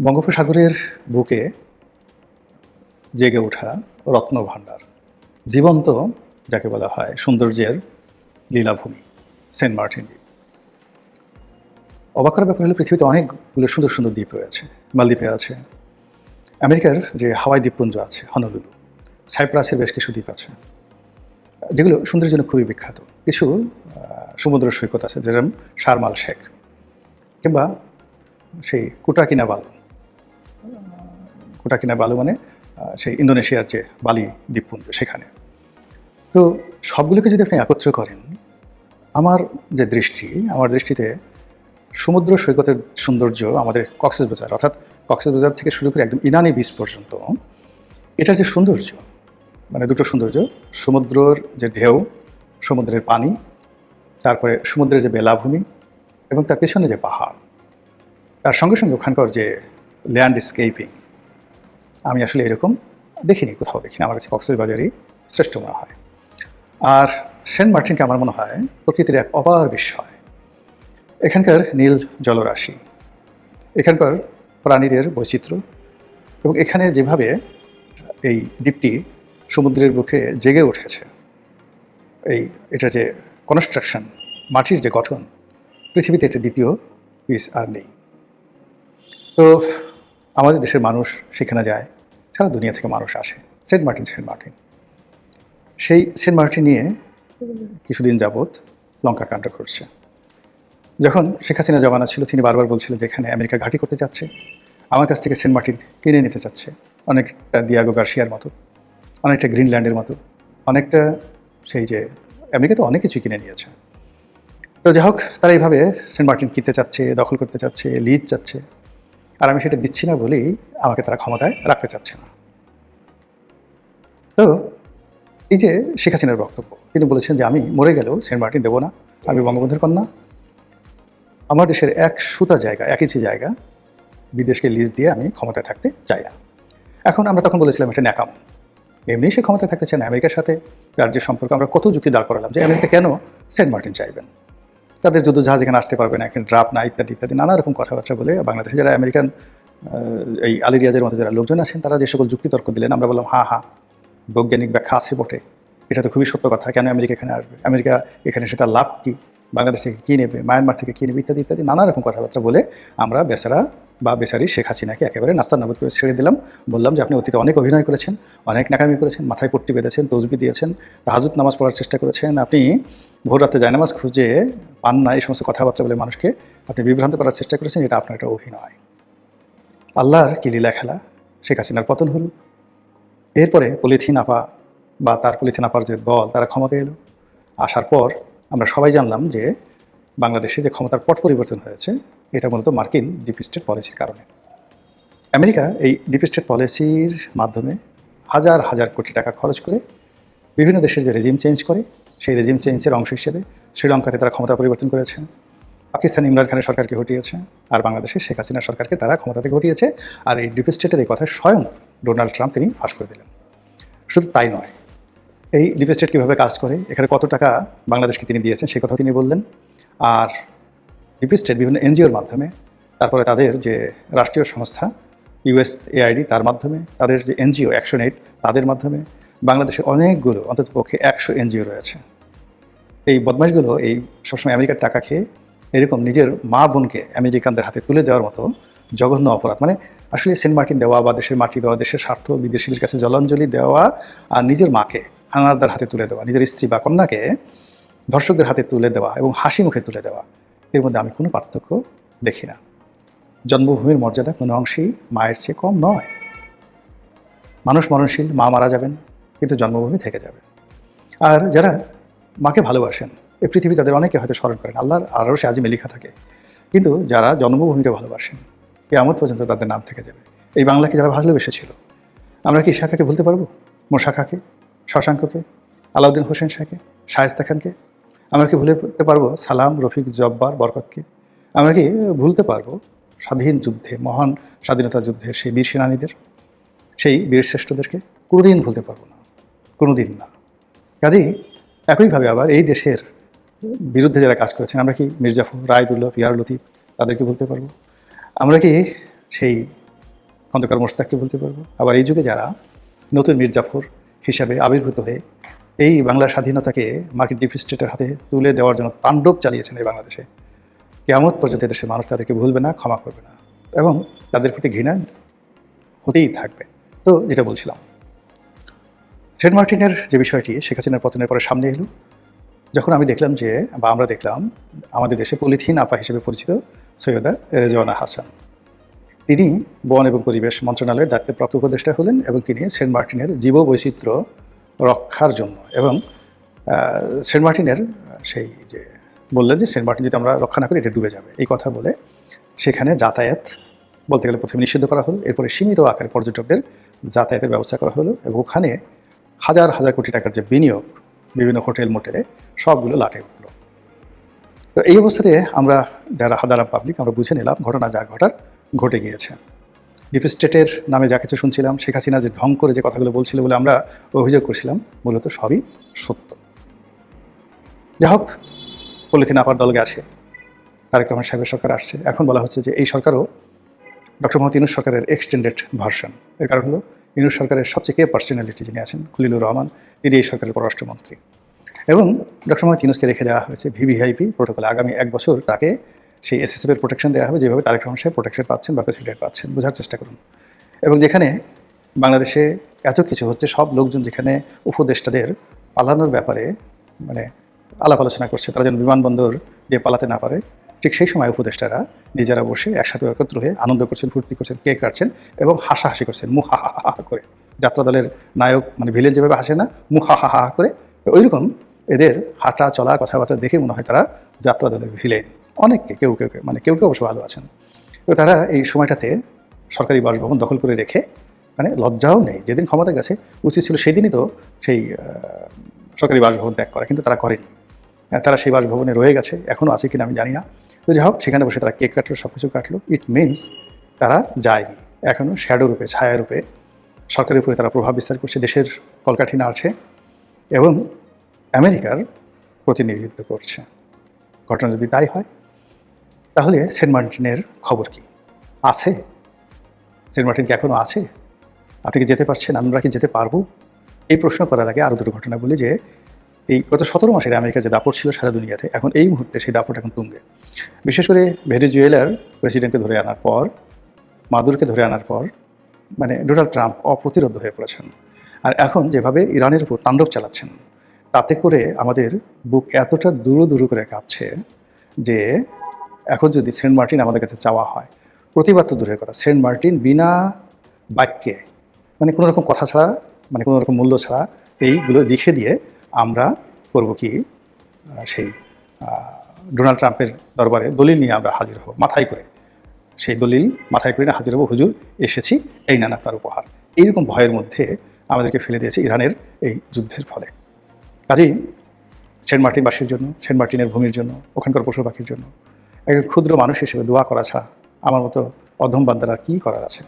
বঙ্গোপসাগরের বুকে জেগে ওঠা রত্নভাণ্ডার, জীবন্ত যাকে বলা হয় সৌন্দর্যের লীলাভূমি সেন্ট মার্টিন দ্বীপ। অবাক করার ব্যাপার হলো পৃথিবীতে অনেকগুলো সুন্দর সুন্দর দ্বীপ রয়েছে। মালদ্বীপে আছে, আমেরিকার যে হাওয়াই দ্বীপপুঞ্জ আছে হনলুলু, সাইপ্রাসের বেশ কিছু দ্বীপ আছে যেগুলো সৌন্দর্যের জন্য খুবই বিখ্যাত। কিছু সমুদ্র সৈকত আছে যেরকম শারম আল শেখ, কিংবা সেই কুটাকিনাবালু মানে সেই ইন্দোনেশিয়ার যে বালি দ্বীপপুঞ্জ সেখানে। তো সবগুলোকে যদি আপনি একত্র করেন, আমার দৃষ্টিতে সমুদ্র সৈকতের সৌন্দর্য আমাদের কক্সবাজার, অর্থাৎ কক্সবাজার থেকে শুরু করে একদম ইনানি বিচ পর্যন্ত, এটার যে সৌন্দর্য, মানে দুটো সৌন্দর্য, সমুদ্রের যে ঢেউ, সমুদ্রের পানি, তারপরে সমুদ্রের যে বেলাভূমি এবং তার পেছনে যে পাহাড়, তার সঙ্গে সঙ্গে ওখানকার যে ল্যান্ডস্কেপিং, আমি আসলে এরকম কোথাও দেখিনি। আমার কাছে কক্সবাজারই শ্রেষ্ঠ মনে হয়। আর সেন্ট মার্টিনকে আমার মনে হয় প্রকৃতির এক অপার বিস্ময়। এখানকার নীল জলরাশি, এখানকার প্রাণীদের বৈচিত্র্য, এবং এখানে যেভাবে এই দ্বীপটি সমুদ্রের বুকে জেগে উঠেছে, এটা যে কনস্ট্রাকশন, মাটির যে গঠন, পৃথিবীতে এটা দ্বিতীয় পিস আর নেই। তো আমাদের দেশের মানুষ সেখানে যায়, সারা দুনিয়া থেকে মানুষ আসে সেন্ট মার্টিন। সেই সেন্ট মার্টিন নিয়ে কিছুদিন যাবৎ লঙ্কা কাণ্ড ঘটছে। যখন শেখ হাসিনা জমানা ছিল, তিনি বারবার বলছিলেন যে এখানে আমেরিকা ঘাঁটি করতে যাচ্ছে, আমার কাছ থেকে সেন্ট মার্টিন কিনে নিতে চাচ্ছে, অনেকটা দিয়াগো গার্সিয়ার মতো, অনেকটা গ্রিনল্যান্ডের মতো, অনেকটা সেই যে আমেরিকা তো অনেক কিছুই কিনে নিয়েছে। তো যাই হোক, তারা এইভাবে সেন্ট মার্টিন কিনতে চাচ্ছে, দখল করতে চাচ্ছে, লিজ চাচ্ছে, আর আমি সেটা দিচ্ছি না বলেই আমাকে তারা ক্ষমতায় রাখতে চাচ্ছে না। তো এই যে শেখ হাসিনার বক্তব্য, তিনি বলেছেন যে আমি মরে গেলেও সেন্ট মার্টিন দেবো না, আমি বঙ্গবন্ধুর কন্যা, আমার দেশের এক ইঞ্চি জায়গা বিদেশকে লিজ দিয়ে আমি ক্ষমতায় থাকতে চাই না। এখন আমরা তখন বলেছিলাম এটা ন্যাকাম, এমনি সে ক্ষমতায় থাকতে চায় না, আমেরিকার সাথে তার যে সম্পর্ক, আমরা কত যুক্তি দাঁড় করালাম যে আমেরিকা কেন সেন্ট মার্টিন চাইবেন, তাদের যুদ্ধ জাহাজ এখানে আসতে পারবে না, এখানে ড্রাফট না, ইত্যাদি ইত্যাদি নানা রকম কথাবার্তা বলে বাংলাদেশে যারা আমেরিকান এই আলী রিয়াজের মতো যারা লোকজন আছেন, তারা যে সকল যুক্তিতর্ক দিলেন, আমরা বললাম হ্যাঁ, বৈজ্ঞানিক ব্যাখ্যা আছে বটে, এটা তো খুবই সত্য কথা, কেন আমেরিকা এখানে আসবে, আমেরিকা এখানে এসে তার লাভ কী, বাংলাদেশ থেকে কী নেবে, মায়ানমার থেকে কী নেবে, ইত্যাদি ইত্যাদি নানা রকম কথাবার্তা বলে আমরা বেচারি শেখ হাসিনাকে একেবারে নাস্তানাবুদ করে ছেড়ে দিলাম। বললাম যে আপনি অতীতে অনেক অভিনয় করেছেন, অনেক নাকামি করেছেন, মাথায় পট্টি বেঁধেছেন, তসবি দিয়েছেন, তাহাজ্জুদ নামাজ পড়ার চেষ্টা করেছেন, আপনি ভোর রাতে জায়নামাজ খুঁজে পান না, এই সমস্ত কথাবার্তা বলে মানুষকে আপনি বিভ্রান্ত করার চেষ্টা করেছেন, এটা আপনার একটা অভিনয়। আল্লাহর কি লীলা খেলা, শেখ হাসিনার পতন হলো, এরপরে পলিথিন আপা বা তার পলিথিন আপার যে দল, তারা ক্ষমতা এলো, আসার পর আমরা সবাই জানলাম যে বাংলাদেশে যে ক্ষমতার পট পরিবর্তন হয়েছে, এটা মূলত মার্কিন ডিপ স্টেট পলিসির কারণে। আমেরিকা এই ডিপ স্টেট পলিসির মাধ্যমে হাজার হাজার কোটি টাকা খরচ করে বিভিন্ন দেশের যে রেজিম চেঞ্জ করে, সেই রেজিম চেঞ্জের অংশ হিসেবে শ্রীলঙ্কাতে তারা ক্ষমতা পরিবর্তন করেছে, পাকিস্তান ইমরান খানের সরকারকে হটিয়েছে, আর বাংলাদেশে শেখ হাসিনার সরকারকে তারা ক্ষমতা থেকে হটিয়েছে। আর এই ডিপ স্টেটের এই কথা স্বয়ং ডোনাল্ড ট্রাম্প তিনি ফাঁস করে দিলেন। শুধু তাই নয়, এই ডিপ স্টেট কীভাবে কাজ করে, এখানে কত টাকা বাংলাদেশকে তিনি দিয়েছেন সেই কথাও তিনি বললেন। আর ডিপ স্টেট বিভিন্ন এনজিওর মাধ্যমে, তারপরে তাদের যে রাষ্ট্রীয় সংস্থা USAID, তার মাধ্যমে, তাদের যে এনজিও অ্যাকশন-এইড, তাদের মাধ্যমে, বাংলাদেশে অনেকগুলো অন্ততপক্ষে 100 এনজিও রয়েছে। এই বদমাশগুলো এই সবসময় আমেরিকার টাকা খেয়ে এরকম নিজের মা বোনকে আমেরিকানদের হাতে তুলে দেওয়ার মতো জঘন্য অপরাধ, মানে আসলে সেন্ট মার্টিন দেওয়া বা দেশের মাটি দেওয়া, দেশের স্বার্থ বিদেশিদের কাছে জলাঞ্জলি দেওয়া, আর নিজের মাকে হানাদার হাতে তুলে দেওয়া, নিজের স্ত্রী বা কন্যাকে ধর্ষকদের হাতে তুলে দেওয়া এবং হাসি মুখে তুলে দেওয়া, এর মধ্যে আমি কোনো পার্থক্য দেখি না। জন্মভূমির মর্যাদা কোনো অংশেই মায়ের চেয়ে কম নয়। মানুষ মরণশীল, মা মারা যাবেন, কিন্তু জন্মভূমি থেকে যাবে। আর যারা মাকে ভালোবাসেন, এই পৃথিবী তাদের অনেকে হয়তো স্মরণ করেন, আল্লাহর আরশে আজিমে লেখা থাকে, কিন্তু যারা জন্মভূমিকে ভালোবাসেন, কিয়ামত পর্যন্ত তাদের নাম থেকে যাবে। এই বাংলাকে যারা ভালোবেসেছিল, আমরা কি ইশাখাকে ভুলতে পারবো, মোশা খাঁকে, শশাঙ্ককে, আলাউদ্দিন হোসেন শাহকে, শায়েস্তা খানকে? আমরা কি ভুলতে পারবো সালাম, রফিক, জব্বার, বরকতকে? আমরা কি ভুলতে পারবো স্বাধীন যুদ্ধে, মহান স্বাধীনতা যুদ্ধের সেই বীর সেনানীদের, সেই বীরশ্রেষ্ঠদেরকে? কোনোদিন ভুলতে পারবো না, কোনোদিন না। কাজেই একইভাবে আবার এই দেশের বিরুদ্ধে যারা কাজ করেছেন, আমরা কি মির্জাফর, রায়দুল্লাহ, পিয়ার লতিফ, তাদেরকে ভুলতে পারবো? আমরা কি সেই খন্দকার মোশতাককে বলতে পারবো। আবার এই যুগে যারা নতুন মীর জাফর হিসাবে আবির্ভূত হয়ে এই বাংলার স্বাধীনতাকে মার্কিন ডিপ স্টেটের হাতে তুলে দেওয়ার জন্য তাণ্ডব চালিয়েছেন এই বাংলাদেশে, কিয়ামত পর্যন্ত দেশের মানুষ তাদেরকে ভুলবে না, ক্ষমা করবে না, এবং তাদের প্রতি ঘৃণা হতেই থাকবে। তো যেটা বলছিলাম, সেন্ট মার্টিনের যে বিষয়টি শেখ হাসিনার পতনের পরে সামনে এলো, যখন আমি দেখলাম যে, বা আমরা দেখলাম, আমাদের দেশে পলিথিন আপা হিসেবে পরিচিত সৈয়দা রেজওয়ানা হাসান, তিনি বন এবং পরিবেশ মন্ত্রণালয়ের দায়িত্বপ্রাপ্ত উপদেষ্টা হলেন এবং তিনি সেন্ট মার্টিনের জীববৈচিত্র্য রক্ষার জন্য এবং সেন্ট মার্টিনের সেই যে বললেন যে সেন্ট মার্টিন যদি আমরা রক্ষা না করি এটা ডুবে যাবে, এই কথা বলে সেখানে যাতায়াত বলতে গেলে প্রথমে নিষিদ্ধ করা হলো, এরপরে সীমিত আকারে পর্যটকদের যাতায়াতের ব্যবস্থা করা হলো এবং ওখানে হাজার হাজার কোটি টাকার যে বিনিয়োগ বিভিন্ন হোটেল মোটেলে সবগুলো লাটে উঠলো। তো এই অবস্থাতে আমরা যারা সাধারণ পাবলিক আমরা বুঝে নিলাম ঘটনা যা ঘটার ঘটে গিয়েছে। ডিপ স্টেটের নামে যা কিছু শুনছিলাম, শেখ হাসিনা যে ঢং করে যে কথাগুলো বলছিল বলে আমরা অভিযোগ করছিলাম, মূলত সবই সত্য। যাই হোক, পলিথিন আপার দল গেছে, তারেক রহমান সাহেবের সরকার আসছে, এখন বলা হচ্ছে যে এই সরকারও ডক্টর মোহাম্মদ ইউনূস সরকারের এক্সটেন্ডেড ভার্সন। এর কারণ হলো ইউনূস সরকারের সবচেয়ে কে পার্সোনালিটি যিনি আছেন খলিলুর রহমান, তিনি এই সরকারের পররাষ্ট্রমন্ত্রী, এবং ডক্টর মোহাম্মদ ইউনূসকে রেখে দেওয়া হয়েছে ভিভিআইপি প্রোটোকলে। আগামী 1 বছর তাকে সেই এসএসএফের প্রোটেকশন দেওয়া হবে যেভাবে তারেক রহমান সাহেব প্রোটেকশন পাচ্ছেন বা প্রেসিডেন্ট পাচ্ছেন। বোঝার চেষ্টা করুন। এবং যেখানে বাংলাদেশে এত কিছু হচ্ছে, সব লোকজন যেখানে উপদেষ্টাদের পালানোর ব্যাপারে মানে আলাপ আলোচনা করছে, তারা যেন বিমানবন্দর দিয়ে পালাতে না পারে, ঠিক সেই সময় উপদেষ্টারা নিজেরা বসে একসাথে একত্র হয়ে আনন্দ করছেন, ফুর্তি করছেন, কেক কাটছেন এবং হাসাহাসি করছেন মুহা হা হা করে। যাত্রা দলের নায়ক মানে ভিলেন যেভাবে হাসে না মুহা হা হা করে, ওইরকম এদের হাঁটা চলা কথাবার্তা দেখে মনে হয় তারা যাত্রা দলের ভিলেন। অনেককে কেউ কেউ মানে কেউ কেউ অবশ্য ভালো আছেন। তো তারা এই সময়টাতে সরকারি বাসভবন দখল করে রেখে মানে লজ্জাও নেই, যেদিন ক্ষমতা গেছে উচিত ছিল সেদিনই তো সেই সরকারি বাসভবন ত্যাগ করা, কিন্তু তারা করেনি। তারা সেই বাসভবনে রয়ে গেছে, এখনও আছে কিনা আমি জানি না। তো যাই হোক, সেখানে বসে তারা কেক কাটলো, সব কিছু কাটলো। ইট মিনস তারা যায়নি, এখনও শ্যাডো রূপে, ছায়া রূপে সরকারের উপরে তারা প্রভাব বিস্তার করছে, দেশের কলকাঠি নাড়ছে এবং আমেরিকার প্রতিনিধিত্ব করছে। ঘটনা যদি তাই হয় তাহলে সেন্ট মার্টিনের খবর কি আছে? সেন্ট মার্টিন কি এখনও আছে? আপনি কি যেতে পারছেন? আমরা কি যেতে পারবো? এই প্রশ্ন করার আগে আরও দুটো ঘটনা বলি যে এই গত 17 মাসের আমেরিকার যে দাপট ছিল সারা দুনিয়াতে, এখন এই মুহূর্তে সেই দাপট এখন তুঙ্গে। বিশেষ করে ভেনেজুয়েলার প্রেসিডেন্টকে ধরে আনার পর, মাদুরোকে ধরে আনার পর মানে ডোনাল্ড ট্রাম্প অপ্রতিরোধ্য হয়ে পড়েছেন। আর এখন যেভাবে ইরানের উপর তাণ্ডব চালাচ্ছেন, তাতে করে আমাদের বুক এতটা দুরু দুরু করে কাঁপছে যে এখন যদি সেন্ট মার্টিন আমাদের কাছে চাওয়া হয়, প্রতিবাদ তো দূরের কথা, সেন্ট মার্টিন বিনা বাক্যে মানে কোনো রকম কথা ছাড়া, মানে কোনো রকম মূল্য ছাড়া এইগুলো লিখে দিয়ে আমরা করব কি, সেই ডোনাল্ড ট্রাম্পের দরবারে দলিল নিয়ে আমরা হাজির হব মাথায় করে, সেই দলিল মাথায় করে না হাজির হব, হুজুর এসেছি, এই নেন আপনার উপহার। এইরকম ভয়ের মধ্যে আমাদেরকে ফেলে দিয়েছে ইরানের এই যুদ্ধের ফলে। কাজেই সেন্ট মার্টিনবাসীর জন্য, সেন্ট মার্টিনের ভূমির জন্য, ওখানকার পশু পাখির জন্য একজন ক্ষুদ্র মানুষ হিসেবে দোয়া করা ছাড়া আমার মতো অধম বান্দার আর কী করার আছে?